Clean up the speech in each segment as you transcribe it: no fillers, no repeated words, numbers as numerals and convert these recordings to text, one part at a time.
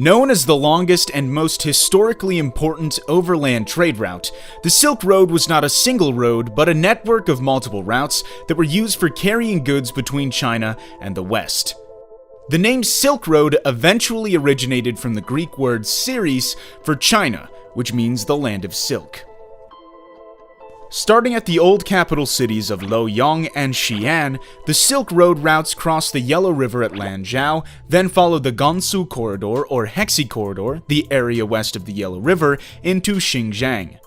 Known as the longest and most historically important overland trade route, the Silk Road was not a single road, but a network of multiple routes that were used for carrying goods between China and the West. The name Silk Road eventually originated from the Greek word Syris for China, which means the land of silk. Starting at the old capital cities of Luoyang and Xi'an, the Silk Road routes crossed the Yellow River at Lanzhou, then followed the Gansu Corridor or Hexi Corridor, the area west of the Yellow River, into Xinjiang.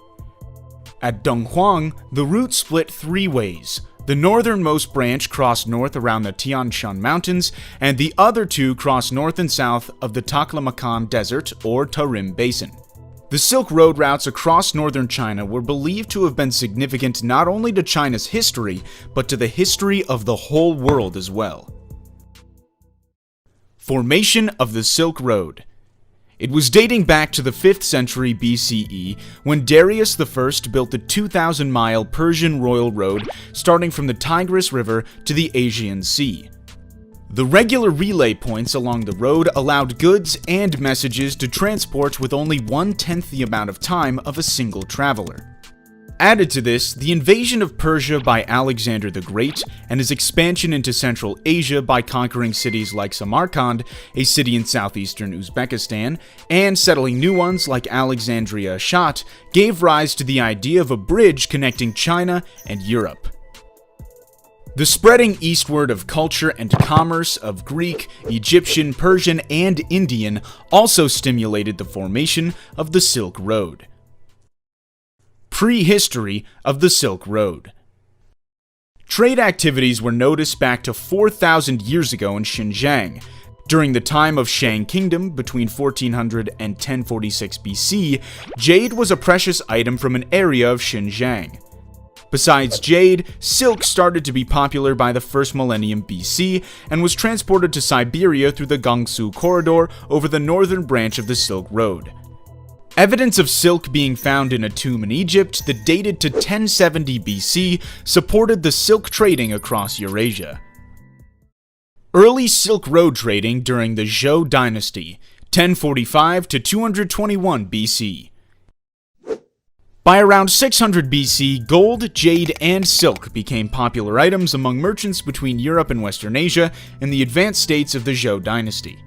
At Donghuang, the route split three ways. The northernmost branch crossed north around the Tian Shan Mountains, and the other two crossed north and south of the Taklamakan Desert or Tarim Basin. The Silk Road routes across northern China were believed to have been significant not only to China's history, but to the history of the whole world as well. Formation of the Silk Road. It was dating back to the 5th century BCE when Darius I built the 2,000-mile Persian Royal Road starting from the Tigris River to the Aegean Sea. The regular relay points along the road allowed goods and messages to transport with only 1/10 the amount of time of a single traveler. Added to this, the invasion of Persia by Alexander the Great and his expansion into Central Asia by conquering cities like Samarkand, a city in southeastern Uzbekistan, and settling new ones like Alexandria Ashat gave rise to the idea of a bridge connecting China and Europe. The spreading eastward of culture and commerce of Greek, Egyptian, Persian, and Indian also stimulated the formation of the Silk Road. Prehistory of the Silk Road. Trade activities were noticed back to 4,000 years ago in Xinjiang. During the time of Shang Kingdom, between 1400 and 1046 BC, jade was a precious item from an area of Xinjiang. Besides jade, silk started to be popular by the 1st millennium BC and was transported to Siberia through the Gansu Corridor over the northern branch of the Silk Road. Evidence of silk being found in a tomb in Egypt that dated to 1070 BC supported the silk trading across Eurasia. Early Silk Road trading during the Zhou dynasty, 1045 to 221 BC. By around 600 BC, gold, jade, and silk became popular items among merchants between Europe and Western Asia in the advanced states of the Zhou dynasty.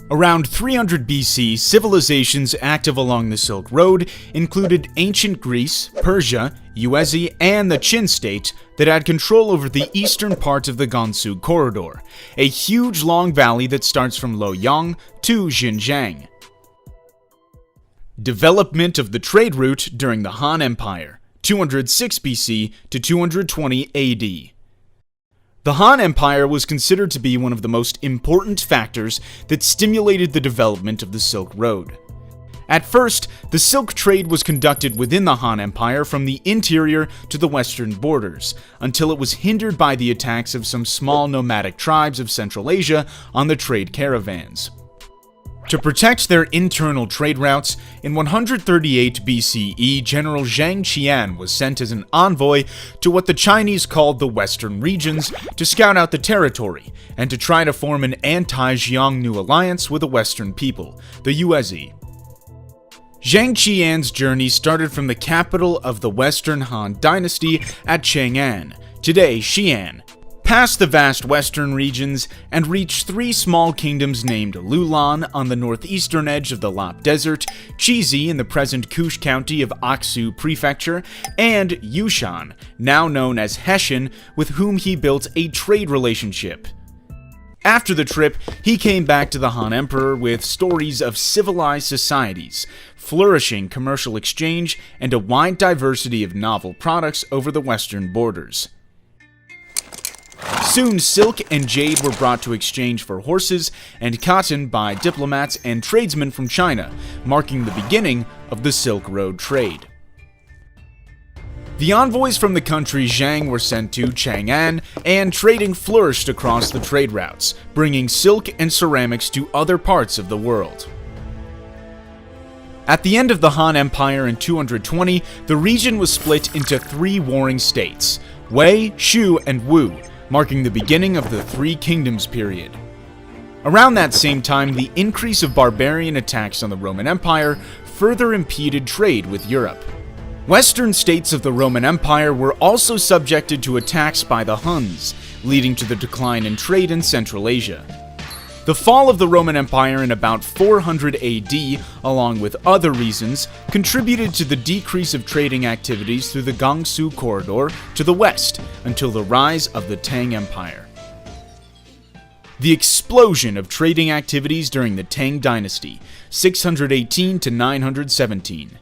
Around 300 BC, civilizations active along the Silk Road included ancient Greece, Persia, Yuezhi, and the Qin state that had control over the eastern part of the Gansu Corridor, a huge long valley that starts from Luoyang to Xinjiang. Development of the trade route during the Han Empire, 206 BC to 220 AD. The Han Empire was considered to be one of the most important factors that stimulated the development of the Silk Road. At first, the silk trade was conducted within the Han Empire from the interior to the western borders, until it was hindered by the attacks of some small nomadic tribes of Central Asia on the trade caravans. To protect their internal trade routes, in 138 BCE, General Zhang Qian was sent as an envoy to what the Chinese called the Western regions to scout out the territory and to try to form an anti-Xiongnu alliance with the Western people, the Yuezhi. Zhang Qian's journey started from the capital of the Western Han dynasty at Chang'an, today Xi'an, past the vast western regions, and reached three small kingdoms named Lulan on the northeastern edge of the Lop Desert, Chizi in the present Kush County of Aksu Prefecture, and Yushan, now known as Hessian, with whom he built a trade relationship. After the trip, he came back to the Han Emperor with stories of civilized societies, flourishing commercial exchange, and a wide diversity of novel products over the western borders. Soon, silk and jade were brought to exchange for horses and cotton by diplomats and tradesmen from China, marking the beginning of the Silk Road trade. The envoys from the country Zhang were sent to Chang'an, and trading flourished across the trade routes, bringing silk and ceramics to other parts of the world. At the end of the Han Empire in 220, the region was split into three warring states, Wei, Shu, and Wu, marking the beginning of the Three Kingdoms period. Around that same time, the increase of barbarian attacks on the Roman Empire further impeded trade with Europe. Western states of the Roman Empire were also subjected to attacks by the Huns, leading to the decline in trade in Central Asia. The fall of the Roman Empire in about 400 AD, along with other reasons, contributed to the decrease of trading activities through the Gansu corridor to the west until the rise of the Tang Empire. The explosion of trading activities during the Tang Dynasty, 618 to 917.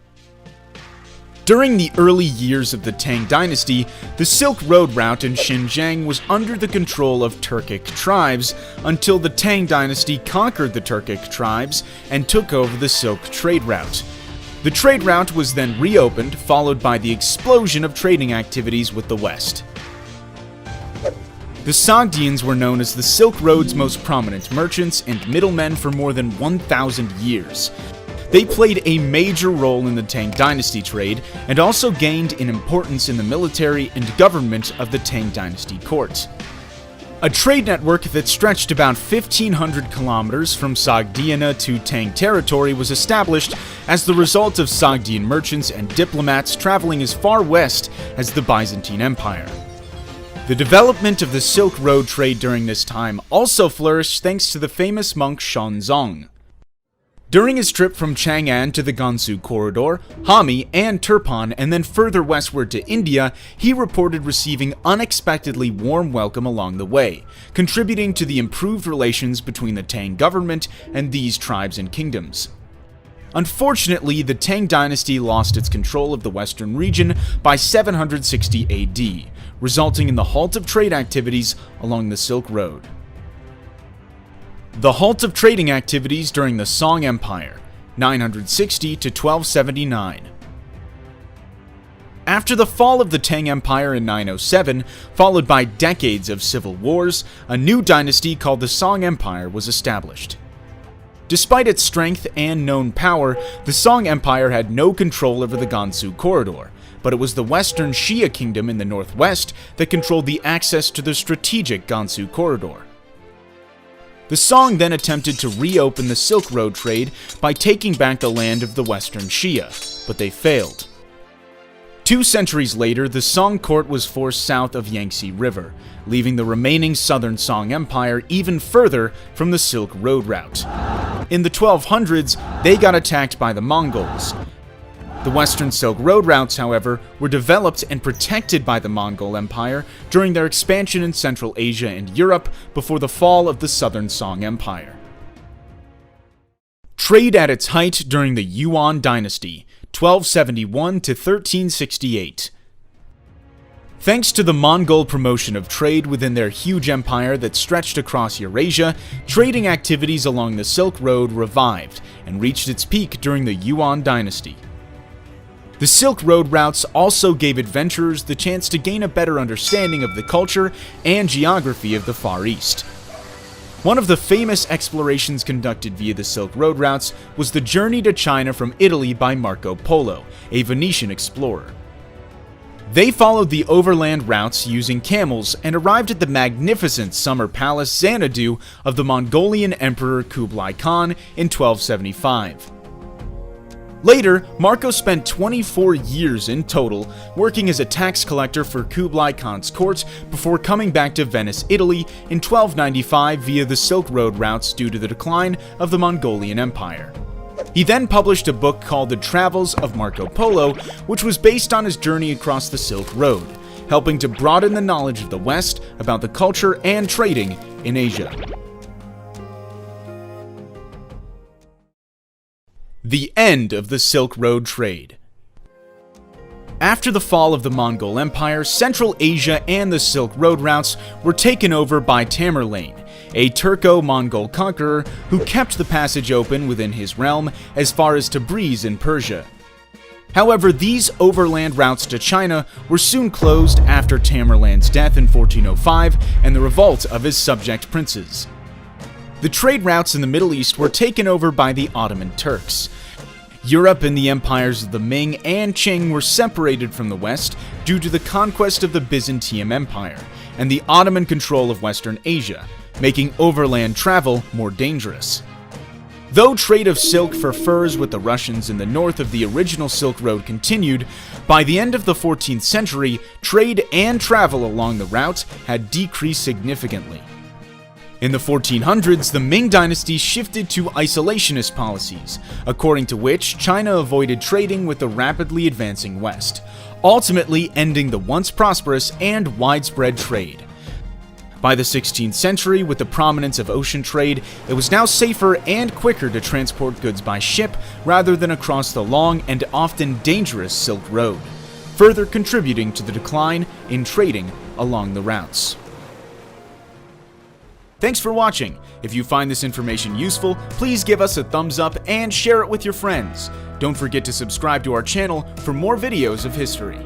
During the early years of the Tang Dynasty, the Silk Road route in Xinjiang was under the control of Turkic tribes until the Tang Dynasty conquered the Turkic tribes and took over the Silk trade route. The trade route was then reopened, followed by the explosion of trading activities with the West. The Sogdians were known as the Silk Road's most prominent merchants and middlemen for more than 1,000 years. They played a major role in the Tang Dynasty trade and also gained in importance in the military and government of the Tang Dynasty court. A trade network that stretched about 1,500 kilometers from Sogdiana to Tang territory was established as the result of Sogdian merchants and diplomats traveling as far west as the Byzantine Empire. The development of the Silk Road trade during this time also flourished thanks to the famous monk Xuanzang. During his trip from Chang'an to the Gansu corridor, Hami, and Turpan, and then further westward to India, he reported receiving unexpectedly warm welcome along the way, contributing to the improved relations between the Tang government and these tribes and kingdoms. Unfortunately, the Tang dynasty lost its control of the western region by 760 AD, resulting in the halt of trade activities along the Silk Road. The halt of trading activities during the Song Empire, 960 to 1279. After the fall of the Tang Empire in 907, followed by decades of civil wars, a new dynasty called the Song Empire was established. Despite its strength and known power, the Song Empire had no control over the Gansu corridor, but it was the Western Xia kingdom in the northwest that controlled the access to the strategic Gansu corridor. The Song then attempted to reopen the Silk Road trade by taking back the land of the Western Xia, but they failed. 2 centuries later, the Song court was forced south of Yangtze River, leaving the remaining southern Song Empire even further from the Silk Road route. In the 1200s, they got attacked by the Mongols. The Western Silk Road routes, however, were developed and protected by the Mongol Empire during their expansion in Central Asia and Europe before the fall of the Southern Song Empire. Trade at its height during the Yuan dynasty, 1271 to 1368. Thanks to the Mongol promotion of trade within their huge empire that stretched across Eurasia, trading activities along the Silk Road revived and reached its peak during the Yuan dynasty. The Silk Road routes also gave adventurers the chance to gain a better understanding of the culture and geography of the Far East. One of the famous explorations conducted via the Silk Road routes was the journey to China from Italy by Marco Polo, a Venetian explorer. They followed the overland routes using camels and arrived at the magnificent summer palace Xanadu of the Mongolian Emperor Kublai Khan in 1275. Later, Marco spent 24 years in total working as a tax collector for Kublai Khan's court before coming back to Venice, Italy in 1295 via the Silk Road routes due to the decline of the Mongolian Empire. He then published a book called The Travels of Marco Polo, which was based on his journey across the Silk Road, helping to broaden the knowledge of the West about the culture and trading in Asia. The end of the Silk Road trade. After the fall of the Mongol Empire, Central Asia and the Silk Road routes were taken over by Tamerlane, a Turco-Mongol conqueror who kept the passage open within his realm as far as Tabriz in Persia. However, these overland routes to China were soon closed after Tamerlane's death in 1405 and the revolt of his subject princes. The trade routes in the Middle East were taken over by the Ottoman Turks. Europe and the empires of the Ming and Qing were separated from the West due to the conquest of the Byzantium Empire and the Ottoman control of Western Asia, making overland travel more dangerous. Though trade of silk for furs with the Russians in the north of the original Silk Road continued, by the end of the 14th century, trade and travel along the route had decreased significantly. In the 1400s, the Ming dynasty shifted to isolationist policies, according to which China avoided trading with the rapidly advancing West, ultimately ending the once prosperous and widespread trade. By the 16th century, with the prominence of ocean trade, it was now safer and quicker to transport goods by ship rather than across the long and often dangerous Silk Road, further contributing to the decline in trading along the routes. Thanks for watching. If you find this information useful, please give us a thumbs up and share it with your friends. Don't forget to subscribe to our channel for more videos of history.